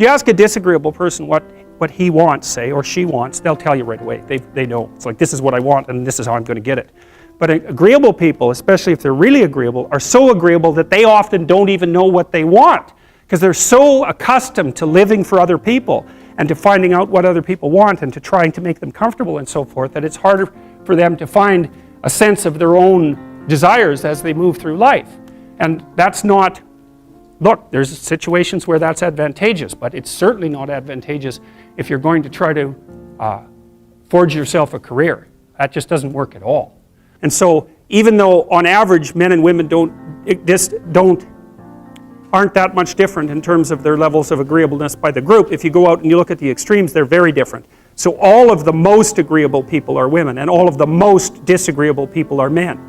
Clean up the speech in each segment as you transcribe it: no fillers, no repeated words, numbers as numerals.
you ask a disagreeable person what he wants, say, or she wants, they'll tell you right away. They know. It's like, this is what I want and this is how I'm going to get it. But agreeable people, especially if they're really agreeable, are so agreeable that they often don't even know what they want, because they're so accustomed to living for other people and to finding out what other people want and to trying to make them comfortable and so forth, that it's harder for them to find a sense of their own desires as they move through life. And that's not, look, there's situations where that's advantageous, but it's certainly not advantageous if you're going to try to forge yourself a career. That just doesn't work at all. And so even though on average men and women aren't that much different in terms of their levels of agreeableness by the group, if you go out and you look at the extremes, they're very different. So all of the most agreeable people are women, and all of the most disagreeable people are men.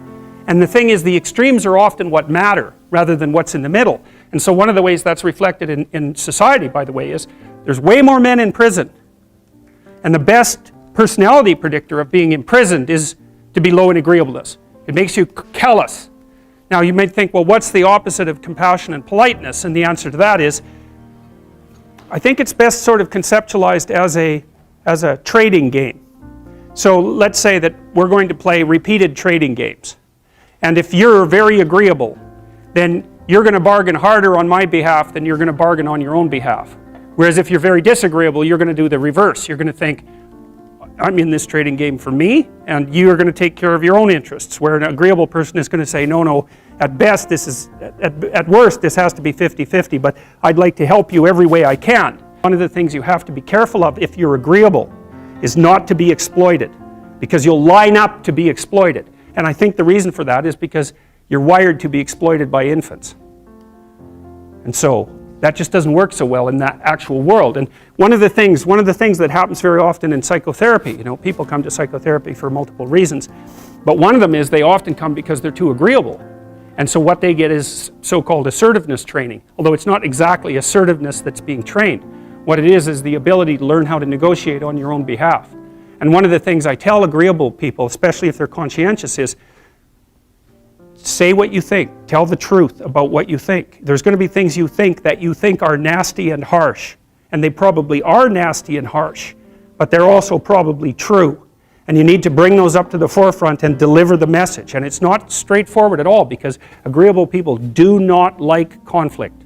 And the thing is, the extremes are often what matter rather than what's in the middle. And so one of the ways that's reflected in society, by the way, is there's way more men in prison. And the best personality predictor of being imprisoned is to be low in agreeableness. It makes you callous. Now you might think, well, what's the opposite of compassion and politeness? And the answer to that is, I think it's best sort of conceptualized as a trading game. So let's say that we're going to play repeated trading games. And if you're very agreeable, then you're going to bargain harder on my behalf than you're going to bargain on your own behalf. Whereas if you're very disagreeable, you're going to do the reverse. You're going to think, I'm in this trading game for me, and you're going to take care of your own interests. Where an agreeable person is going to say, no, at best this is, at worst this has to be 50-50, but I'd like to help you every way I can. One of the things you have to be careful of if you're agreeable is not to be exploited, because you'll line up to be exploited. And I think the reason for that is because you're wired to be exploited by infants. And so that just doesn't work so well in that actual world. And one of the things that happens very often in psychotherapy, people come to psychotherapy for multiple reasons, but one of them is they often come because they're too agreeable. And so what they get is so-called assertiveness training, although it's not exactly assertiveness that's being trained. What it is the ability to learn how to negotiate on your own behalf. And one of the things I tell agreeable people, especially if they're conscientious, is say what you think. Tell the truth about what you think. There's going to be things you think that you think are nasty and harsh. And they probably are nasty and harsh, but they're also probably true. And you need to bring those up to the forefront and deliver the message. And it's not straightforward at all, because agreeable people do not like conflict.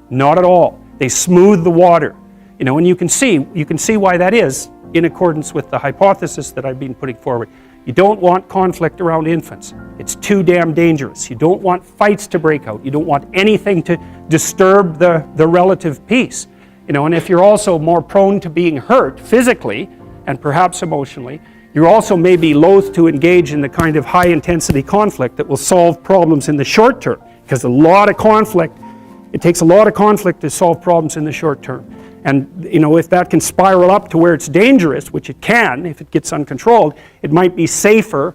Not at all. They smooth the water. And you can see why that is in accordance with the hypothesis that I've been putting forward. You don't want conflict around infants. It's too damn dangerous. You don't want fights to break out. You don't want anything to disturb the relative peace. And if you're also more prone to being hurt physically and perhaps emotionally, you also may be loath to engage in the kind of high intensity conflict that will solve problems in the short term, because it takes a lot of conflict to solve problems in the short term. And if that can spiral up to where it's dangerous, which it can if it gets uncontrolled, it might be safer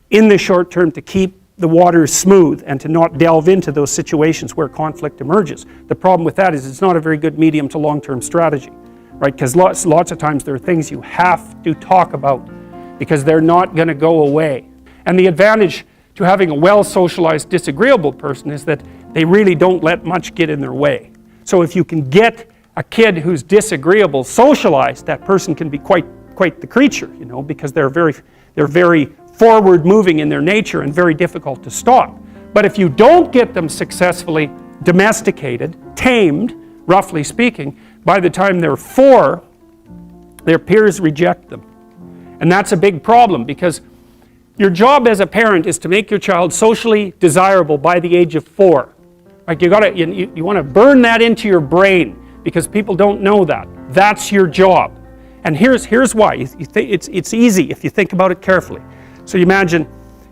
in the short term to keep the waters smooth and to not delve into those situations where conflict emerges. The problem with that is it's not a very good medium to long-term strategy, right? Because lots of times there are things you have to talk about because they're not going to go away. And the advantage to having a well-socialized disagreeable person is that they really don't let much get in their way. So if you can get a kid who's disagreeable socialized, that person can be quite the creature, because they're very forward-moving in their nature and very difficult to stop. But if you don't get them successfully domesticated, tamed, roughly speaking, by the time they're 4, their peers reject them. And that's a big problem, because your job as a parent is to make your child socially desirable by the age of 4. Like you want to burn that into your brain, because people don't know that. That's your job. And here's why. It's easy if you think about it carefully. So you imagine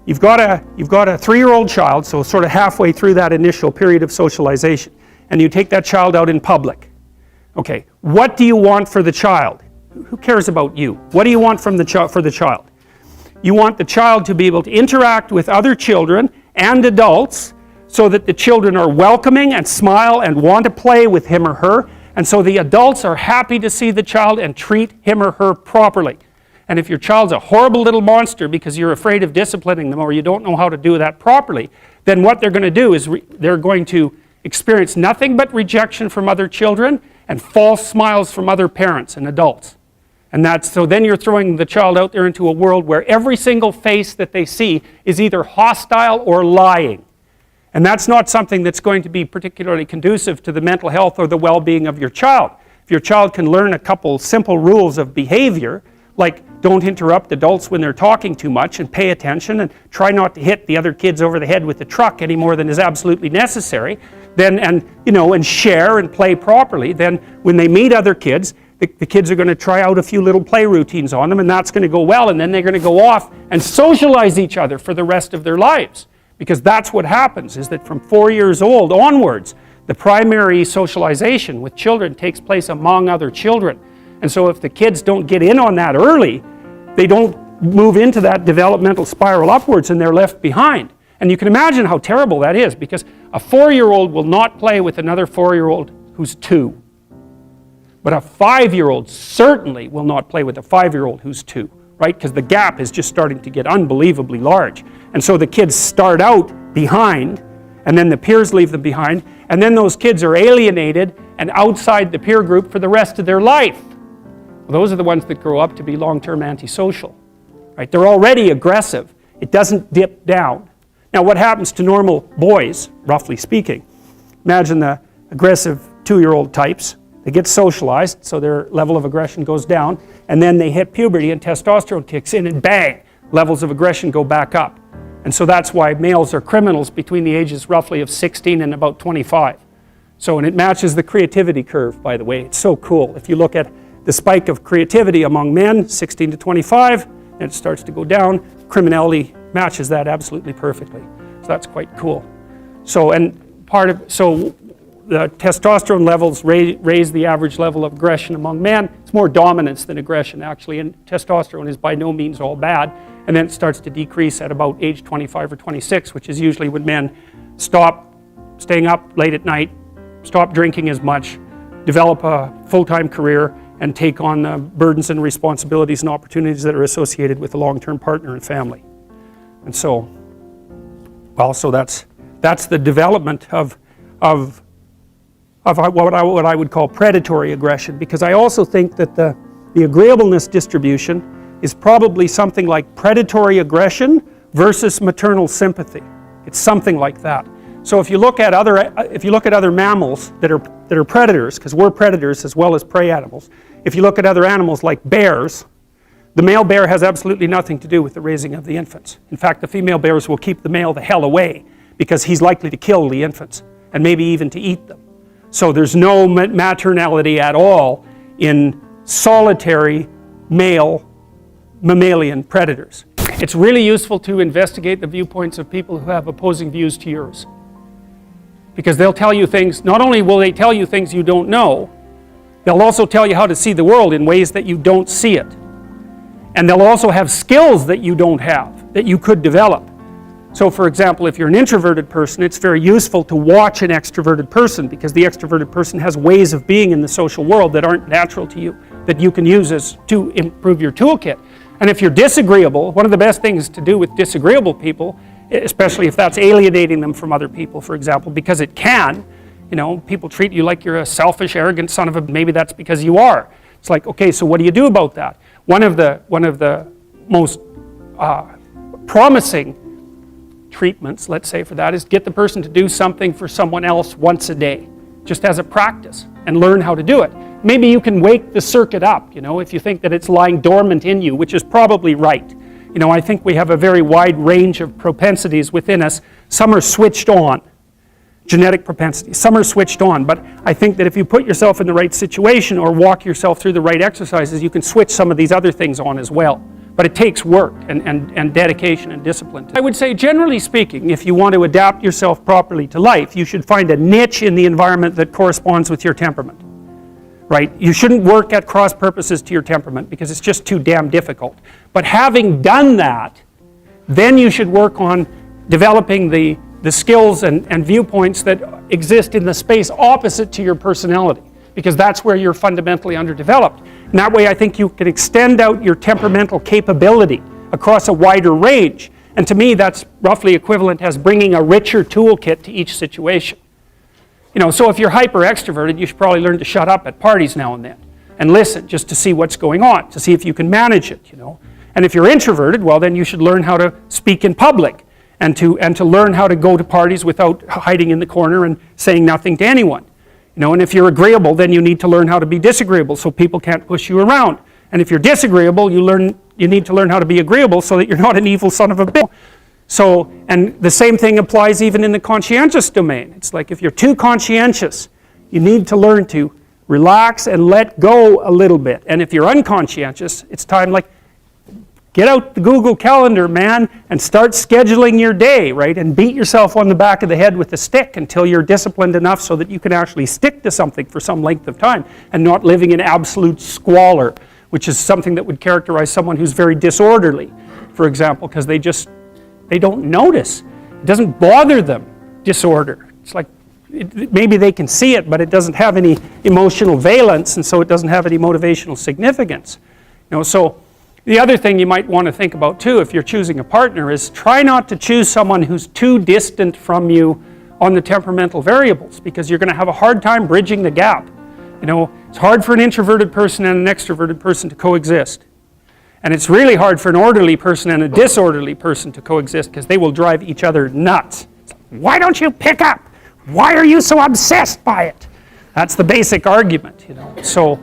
you've got a 3-year-old child, so sort of halfway through that initial period of socialization, and you take that child out in public. Okay, what do you want for the child? Who cares about you? What do you want for the child? You want the child to be able to interact with other children and adults so that the children are welcoming and smile and want to play with him or her, and so the adults are happy to see the child and treat him or her properly. And if your child's a horrible little monster because you're afraid of disciplining them or you don't know how to do that properly, then what they're going to do is they're going to experience nothing but rejection from other children, and false smiles from other parents and adults. And so then you're throwing the child out there into a world where every single face that they see is either hostile or lying. And that's not something that's going to be particularly conducive to the mental health or the well-being of your child. If your child can learn a couple simple rules of behavior, like don't interrupt adults when they're talking too much and pay attention and try not to hit the other kids over the head with the truck any more than is absolutely necessary, then, and share and play properly, then when they meet other kids, the kids are going to try out a few little play routines on them, and that's going to go well, and then they're going to go off and socialize each other for the rest of their lives. Because that's what happens, is that from 4 years old onwards, the primary socialization with children takes place among other children. And so if the kids don't get in on that early, they don't move into that developmental spiral upwards and they're left behind. And you can imagine how terrible that is, because a 4-year-old will not play with another 4-year-old who's 2. But a 5-year-old certainly will not play with a 5-year-old who's 2, right? Because the gap is just starting to get unbelievably large. And so the kids start out behind, and then the peers leave them behind, and then those kids are alienated and outside the peer group for the rest of their life. Well, those are the ones that grow up to be long-term antisocial, right? They're already aggressive. It doesn't dip down. Now, what happens to normal boys, roughly speaking? Imagine the aggressive 2-year-old types. They get socialized, so their level of aggression goes down, and then they hit puberty and testosterone kicks in, and bang, levels of aggression go back up. And so that's why males are criminals between the ages roughly of 16 and about 25. So, and it matches the creativity curve, by the way. It's so cool. If you look at the spike of creativity among men, 16 to 25, and it starts to go down, criminality matches that absolutely perfectly. So that's quite cool. So, and so the testosterone levels raise the average level of aggression among men. It's more dominance than aggression, actually, and testosterone is by no means all bad. And then it starts to decrease at about age 25 or 26, which is usually when men stop staying up late at night, stop drinking as much, develop a full-time career, and take on the burdens and responsibilities and opportunities that are associated with a long-term partner and family. And so, well, so that's the development of what I would call predatory aggression, because I also think that the agreeableness distribution is probably something like predatory aggression versus maternal sympathy. It's something like that. So if you look at other mammals that are predators, because we're predators as well as prey animals, if you look at other animals like bears, the male bear has absolutely nothing to do with the raising of the infants. In fact, the female bears will keep the male the hell away because he's likely to kill the infants and maybe even to eat them. So there's no maternality at all in solitary male mammalian predators. It's really useful to investigate the viewpoints of people who have opposing views to yours, because they'll tell you things. Not only will they tell you things you don't know, they'll also tell you how to see the world in ways that you don't see it. And they'll also have skills that you don't have, that you could develop. So for example, if you're an introverted person, it's very useful to watch an extroverted person, because the extroverted person has ways of being in the social world that aren't natural to you, that you can use to improve your toolkit. And if you're disagreeable, one of the best things to do with disagreeable people, especially if that's alienating them from other people, for example, because it can, people treat you like you're a selfish, arrogant son of a, maybe that's because you are. It's like, okay, so what do you do about that? One of the most promising treatments, let's say, for that is get the person to do something for someone else once a day, just as a practice, and learn how to do it. Maybe you can wake the circuit up, if you think that it's lying dormant in you, which is probably right. I think we have a very wide range of propensities within us. Some are switched on, genetic propensities. Some are switched on, but I think that if you put yourself in the right situation or walk yourself through the right exercises, you can switch some of these other things on as well. But it takes work and dedication and discipline. I would say, generally speaking, if you want to adapt yourself properly to life, you should find a niche in the environment that corresponds with your temperament. Right? You shouldn't work at cross purposes to your temperament because it's just too damn difficult. But having done that, then you should work on developing the skills and viewpoints that exist in the space opposite to your personality, because that's where you're fundamentally underdeveloped. And that way I think you can extend out your temperamental capability across a wider range. And to me that's roughly equivalent as bringing a richer toolkit to each situation. So if you're hyper extroverted, you should probably learn to shut up at parties now and then and listen just to see what's going on, to see if you can manage it, And if you're introverted, well, then you should learn how to speak in public and to learn how to go to parties without hiding in the corner and saying nothing to anyone. And if you're agreeable, then you need to learn how to be disagreeable so people can't push you around. And if you're disagreeable, you need to learn how to be agreeable so that you're not an evil son of a bitch. So, and the same thing applies even in the conscientious domain. It's like if you're too conscientious, you need to learn to relax and let go a little bit. And if you're unconscientious, it's time like, get out the Google Calendar, man, and start scheduling your day, right? And beat yourself on the back of the head with a stick until you're disciplined enough so that you can actually stick to something for some length of time and not living in absolute squalor, which is something that would characterize someone who's very disorderly, for example, because they don't notice. It doesn't bother them, disorder. It's like, maybe they can see it, but it doesn't have any emotional valence, and so it doesn't have any motivational significance. So the other thing you might want to think about too, if you're choosing a partner, is try not to choose someone who's too distant from you on the temperamental variables, because you're going to have a hard time bridging the gap. It's hard for an introverted person and an extroverted person to coexist. And it's really hard for an orderly person and a disorderly person to coexist, because they will drive each other nuts. Why don't you pick up? Why are you so obsessed by it? That's the basic argument, So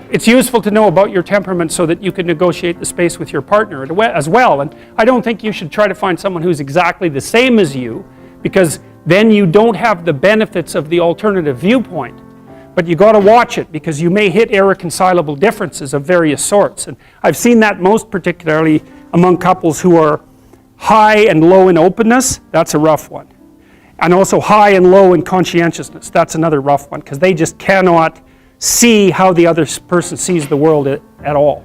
it's useful to know about your temperament so that you can negotiate the space with your partner as well. And I don't think you should try to find someone who's exactly the same as you, because then you don't have the benefits of the alternative viewpoint. But you got to watch it, because you may hit irreconcilable differences of various sorts. And I've seen that most particularly among couples who are high and low in openness. That's a rough one. And also high and low in conscientiousness. That's another rough one, because they just cannot see how the other person sees the world at all.